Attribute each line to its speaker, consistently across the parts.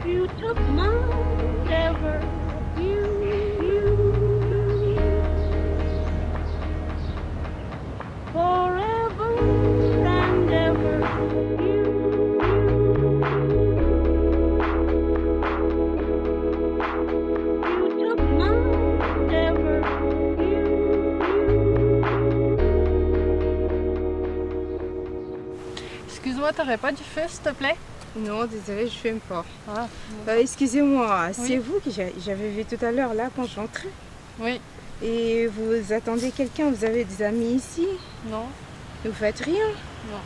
Speaker 1: You took my ever you. Forever and ever you. You took my ever you.
Speaker 2: Excuse-moi, t'aurais pas du feu, s'il te plaît?
Speaker 3: Non, désolée, je fume pas.
Speaker 2: Ah,
Speaker 3: Excusez-moi,
Speaker 2: Oui.
Speaker 3: c'est vous que j'avais vu tout à l'heure là quand je rentrais.
Speaker 2: oui,
Speaker 3: Et vous attendez quelqu'un, vous avez des amis ici?
Speaker 2: non,
Speaker 3: Vous faites rien?
Speaker 2: non.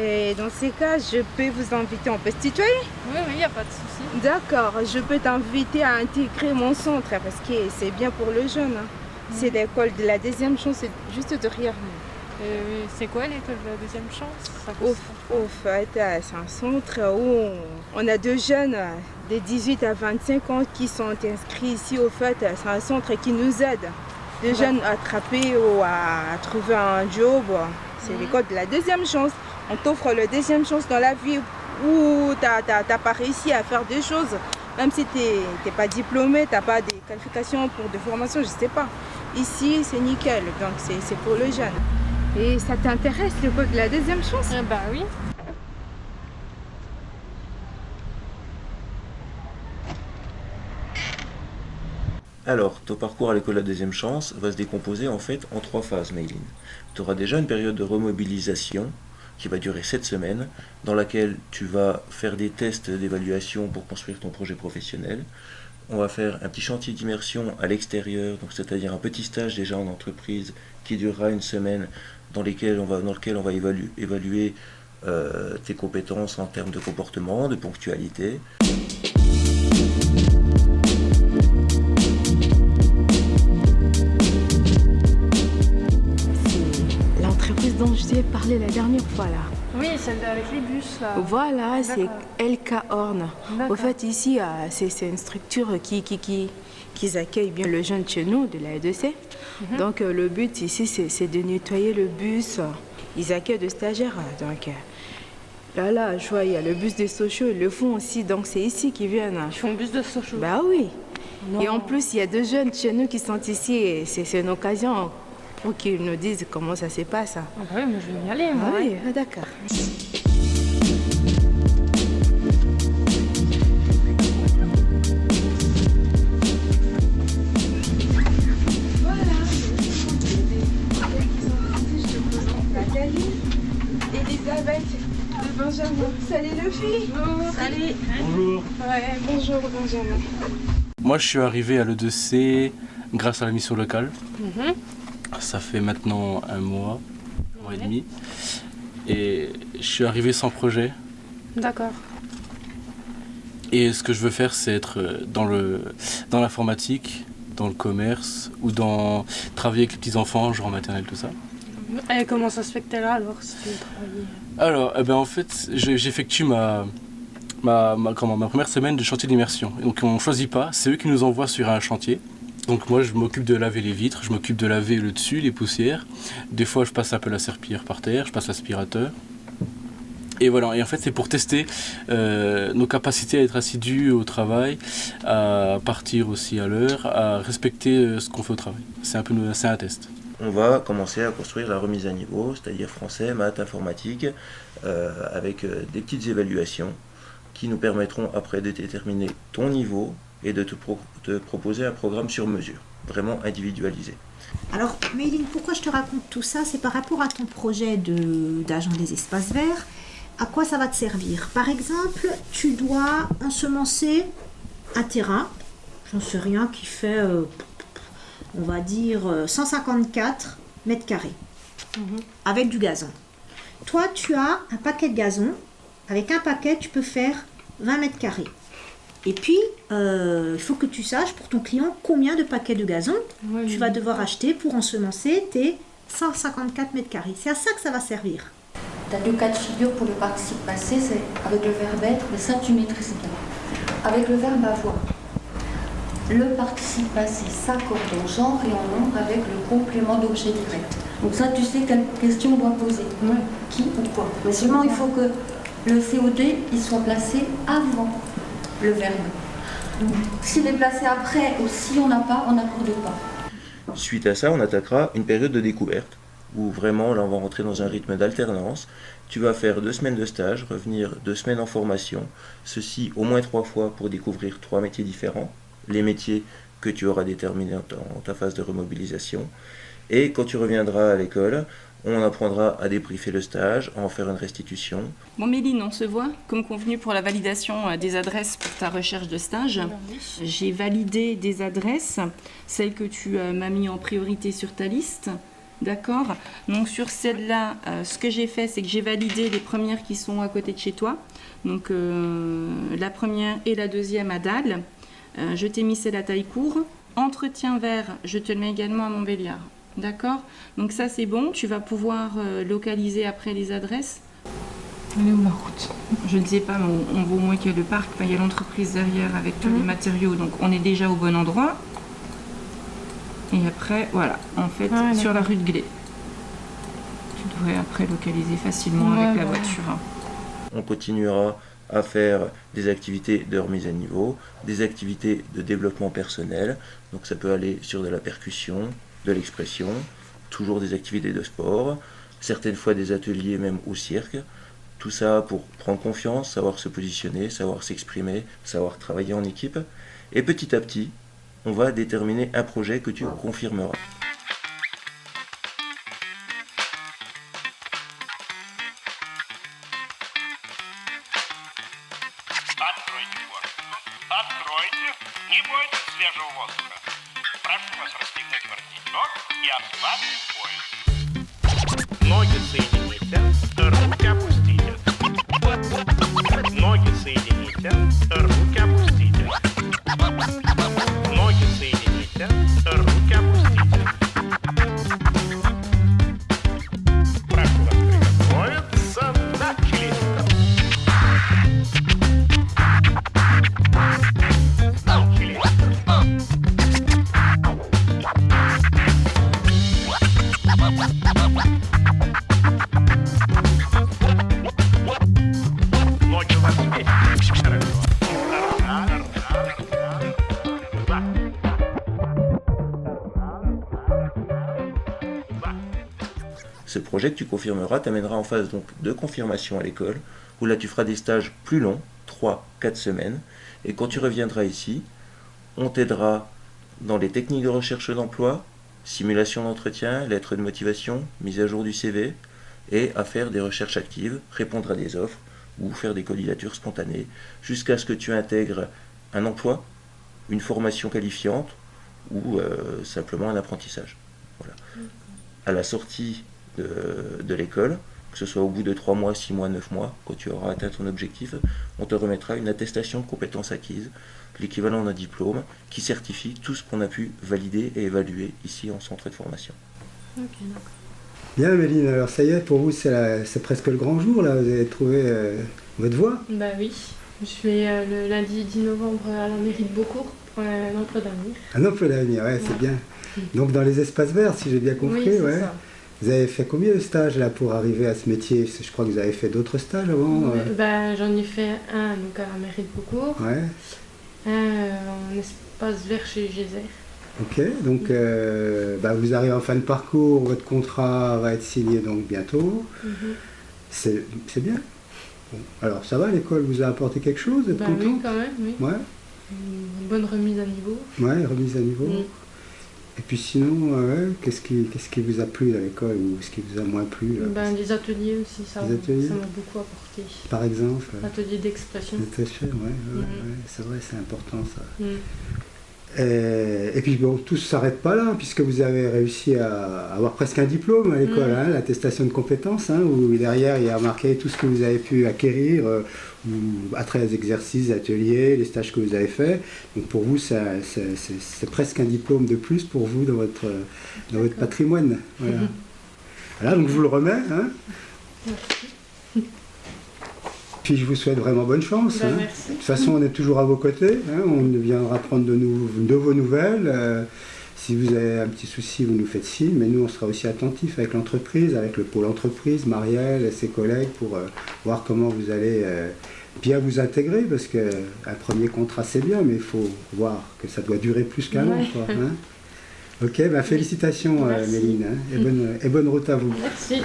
Speaker 3: Et dans ces cas, je peux vous inviter, on peut se tutoyer?
Speaker 2: Oui, y a pas de souci.
Speaker 3: D'accord, je peux t'inviter à intégrer mon centre parce que c'est bien pour le jeune. C'est l'école de la deuxième chance, c'est juste derrière nous.
Speaker 2: C'est quoi l'école de la deuxième chance? Ça
Speaker 3: Au fait, c'est un centre où on a deux jeunes de 18 à 25 ans qui sont inscrits ici. Au fait, c'est un centre qui nous aide. Des jeunes à attraper ou à trouver un job. C'est l'école de la deuxième chance. On t'offre la deuxième chance dans la vie où tu n'as pas réussi à faire des choses. Même si tu n'es pas diplômé, tu n'as pas des qualifications pour des formations, je ne sais pas. Ici, c'est nickel, donc c'est pour le jeune. Et ça t'intéresse, l'école de la deuxième chance?
Speaker 2: Bah oui.
Speaker 4: Alors, ton parcours à l'école de la deuxième chance va se décomposer en fait en 3 phases, Mayline. Tu auras déjà une période de remobilisation qui va durer 7 semaines, dans laquelle tu vas faire des tests d'évaluation pour construire ton projet professionnel. On va faire un petit chantier d'immersion à l'extérieur, donc c'est-à-dire un petit stage déjà en entreprise qui durera 1 semaine, dans lequel on va évaluer tes compétences en termes de comportement, de ponctualité.
Speaker 3: C'est l'entreprise dont je t'ai parlé la dernière fois là.
Speaker 2: Oui, celle avec les bus là.
Speaker 3: Voilà, c'est
Speaker 2: D'accord.
Speaker 3: LK Horn.
Speaker 2: D'accord.
Speaker 3: Au fait, ici, c'est une structure qui accueille bien le jeune chez nous, de la E2C. Donc, le but ici, c'est de nettoyer le bus. Ils accueillent des stagiaires. Donc, là, je vois, il y a le bus des sociaux, ils le font aussi. Donc, c'est ici qu'ils viennent.
Speaker 2: Ils font bus de Sochaux.
Speaker 3: Bah oui.
Speaker 2: Non.
Speaker 3: Et en plus, il y a 2 jeunes chez nous qui sont ici. Et c'est une occasion pour qu'ils nous disent comment ça se passe.
Speaker 2: Ah bah oui, mais je vais y aller, moi.
Speaker 3: Ah oui, d'accord. Elisabeth de Benjamin. Salut les filles.
Speaker 2: Salut.
Speaker 5: Bonjour.
Speaker 3: Ouais, bonjour Benjamin.
Speaker 5: Moi, je suis arrivé à l'E2C grâce à la mission locale. Ça fait maintenant 1 mois et demi. Et je suis arrivé sans projet.
Speaker 2: D'accord.
Speaker 5: Et ce que je veux faire, c'est être dans l'informatique, dans le commerce ou dans travailler avec les petits-enfants, genre en maternelle, tout ça.
Speaker 2: Et comment ça se fait que t'es là alors si tu veux travailler?
Speaker 5: Alors, en fait, j'effectue ma première semaine de chantier d'immersion. Donc on ne choisit pas, c'est eux qui nous envoient sur un chantier. Donc moi je m'occupe de laver les vitres, je m'occupe de laver le dessus, les poussières. Des fois je passe un peu la serpillière par terre, je passe l'aspirateur. Et voilà, et en fait c'est pour tester nos capacités à être assidus au travail, à partir aussi à l'heure, à respecter ce qu'on fait au travail. C'est un test.
Speaker 4: On va commencer à construire la remise à niveau, c'est-à-dire français, maths, informatique, avec des petites évaluations qui nous permettront après de déterminer ton niveau et de te proposer un programme sur mesure, vraiment individualisé.
Speaker 6: Alors, Mayline, pourquoi je te raconte tout ça? C'est par rapport à ton projet d'agent des espaces verts. À quoi ça va te servir? Par exemple, tu dois ensemencer un terrain, j'en sais rien, qui fait, on va dire, 154 mètres carrés, avec du gazon. Toi, tu as un paquet de gazon. Avec un paquet, tu peux faire 20 mètres carrés. Et puis, il faut que tu saches pour ton client combien de paquets de gazon tu vas devoir acheter pour ensemencer tes 154 mètres carrés. C'est à ça que ça va servir.
Speaker 7: Tu as 2 cas de figure pour le participe passé, c'est avec le verbe être, mais ça tu maîtrises bien. Avec le verbe avoir, le participe passé s'accorde en genre et en nombre avec le complément d'objet direct. Donc ça, tu sais quelle question on doit poser, qui ou quoi. Mais seulement il faut que le COD il soit placé avant le verbe. Donc, s'il est placé après ou si on n'a pas, on n'accorde pas.
Speaker 4: Suite à ça, on attaquera une période de découverte, où vraiment, là, on va rentrer dans un rythme d'alternance. Tu vas faire 2 semaines de stage, revenir 2 semaines en formation, ceci au moins 3 fois pour découvrir 3 métiers différents, les métiers que tu auras déterminés dans ta phase de remobilisation. Et quand tu reviendras à l'école, on apprendra à débriefer le stage, à en faire une restitution.
Speaker 8: Bon Méline, on se voit comme convenu pour la validation des adresses pour ta recherche de stage. J'ai validé des adresses, celles que tu m'as mis en priorité sur ta liste. D'accord. Donc sur celle-là, ce que j'ai fait, c'est que j'ai validé les premières qui sont à côté de chez toi. Donc la première et la deuxième à Dalle. Je t'ai mis celle à Taillecourt. Entretien vert, je te le mets également à Montbéliard. D'accord. Donc ça c'est bon. Tu vas pouvoir localiser après les adresses.
Speaker 2: Elle est où la route?
Speaker 8: Je ne sais pas, mais on voit au moins qu'il y a le parc, il y a l'entreprise derrière avec tous les matériaux. Donc on est déjà au bon endroit. Et après, voilà, en fait, sur la rue de Glé. Tu devrais après localiser facilement avec la voiture.
Speaker 4: On continuera à faire des activités de remise à niveau, des activités de développement personnel. Donc ça peut aller sur de la percussion, de l'expression, toujours des activités de sport, certaines fois des ateliers même au cirque. Tout ça pour prendre confiance, savoir se positionner, savoir s'exprimer, savoir travailler en équipe. Et petit à petit, on va déterminer un projet que tu confirmeras.
Speaker 9: Откройте форточку. Откройте. Не бойтесь свежего воздуха. Прошу вас расстегнуть воротничок и ослабить пояс. Ноги соедините, руки опустите. Ноги соедините, руки опустите. Ноги соедините, руки опустите. Прошу вас приготовиться. Начали. Ноги вас вместе. Хорошо.
Speaker 4: Ce projet que tu confirmeras t'amènera en phase donc de confirmation à l'école, où là tu feras des stages plus longs, 3-4 semaines, et quand tu reviendras ici, on t'aidera dans les techniques de recherche d'emploi, simulation d'entretien, lettres de motivation, mise à jour du CV, et à faire des recherches actives, répondre à des offres, ou faire des candidatures spontanées, jusqu'à ce que tu intègres un emploi, une formation qualifiante, ou simplement un apprentissage. Voilà. À la sortie de l'école, que ce soit au bout de 3 mois, 6 mois, 9 mois, quand tu auras atteint ton objectif, on te remettra une attestation de compétences acquises, l'équivalent d'un diplôme, qui certifie tout ce qu'on a pu valider et évaluer ici en centre de formation.
Speaker 2: Ok, d'accord.
Speaker 10: Bien Méline, alors ça y est, pour vous c'est presque le grand jour, là, vous avez trouvé votre voie?
Speaker 2: Bah oui, je vais le lundi 10 novembre à la mairie de Beaucourt pour un emploi d'avenir.
Speaker 10: Un emploi d'avenir, ouais, c'est bien. Donc dans les espaces verts, si j'ai bien compris,
Speaker 2: Oui, c'est
Speaker 10: ouais.
Speaker 2: ça.
Speaker 10: Vous avez fait combien de stages là pour arriver à ce métier? Je crois que vous avez fait d'autres stages avant.
Speaker 2: Bah, j'en ai fait un donc à la mairie de Beaucourt,
Speaker 10: Ouais.
Speaker 2: un en espace vert chez Gézer.
Speaker 10: Ok, donc vous arrivez en fin de parcours, votre contrat va être signé donc bientôt. C'est bien. Bon, alors ça va, l'école vous a apporté quelque chose? Vous êtes
Speaker 2: Bah
Speaker 10: content?
Speaker 2: oui, quand même, oui.
Speaker 10: Ouais,
Speaker 2: Une bonne remise à niveau.
Speaker 10: ouais, remise à niveau. Et puis sinon, qu'est-ce qui vous a plu à l'école ou ce qui vous a moins plu là?
Speaker 2: Les ateliers aussi, ça
Speaker 10: Les ateliers
Speaker 2: m'a beaucoup apporté.
Speaker 10: Par exemple
Speaker 2: Atelier d'expression.
Speaker 10: ouais, c'est vrai, c'est important ça. Et puis bon, tout ne s'arrête pas là, puisque vous avez réussi à avoir presque un diplôme à l'école, l'attestation de compétences, où derrière il y a marqué tout ce que vous avez pu acquérir à travers les exercices, les ateliers, les stages que vous avez faits. Donc pour vous, c'est presque un diplôme de plus pour vous dans votre patrimoine. Voilà. Voilà, donc je vous le remets. Puis je vous souhaite vraiment bonne chance.
Speaker 2: Merci.
Speaker 10: De toute façon, on est toujours à vos côtés. On viendra prendre de vos nouvelles. Si vous avez un petit souci, vous nous faites signe. Mais nous, on sera aussi attentifs avec l'entreprise, avec le pôle entreprise, Marielle et ses collègues, pour voir comment vous allez bien vous intégrer, parce qu'un premier contrat c'est bien, mais il faut voir que ça doit durer plus qu'un an. Quoi, hein. Ok, bah, félicitations Méline, hein, et bonne route à vous.
Speaker 2: Merci.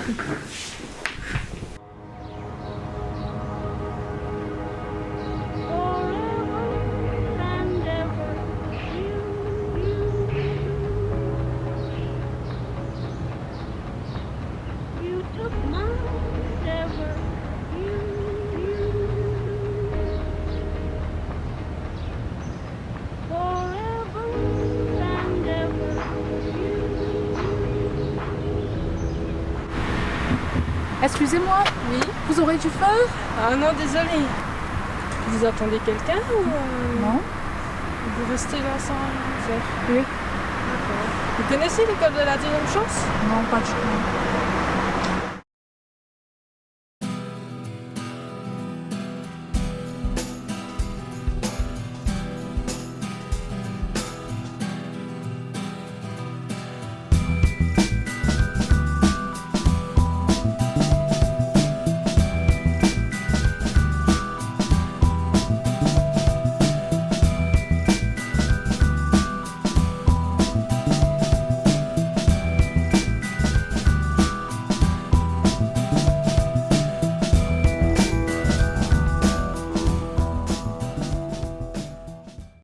Speaker 11: Excusez-moi,
Speaker 2: Oui.
Speaker 11: vous aurez du feu?
Speaker 2: Ah non, désolé. Vous attendez quelqu'un ou
Speaker 11: Non.
Speaker 2: vous restez là sans rien faire?
Speaker 11: Oui.
Speaker 2: D'accord. Vous connaissez l'école de la deuxième chance?
Speaker 11: Non, pas du tout.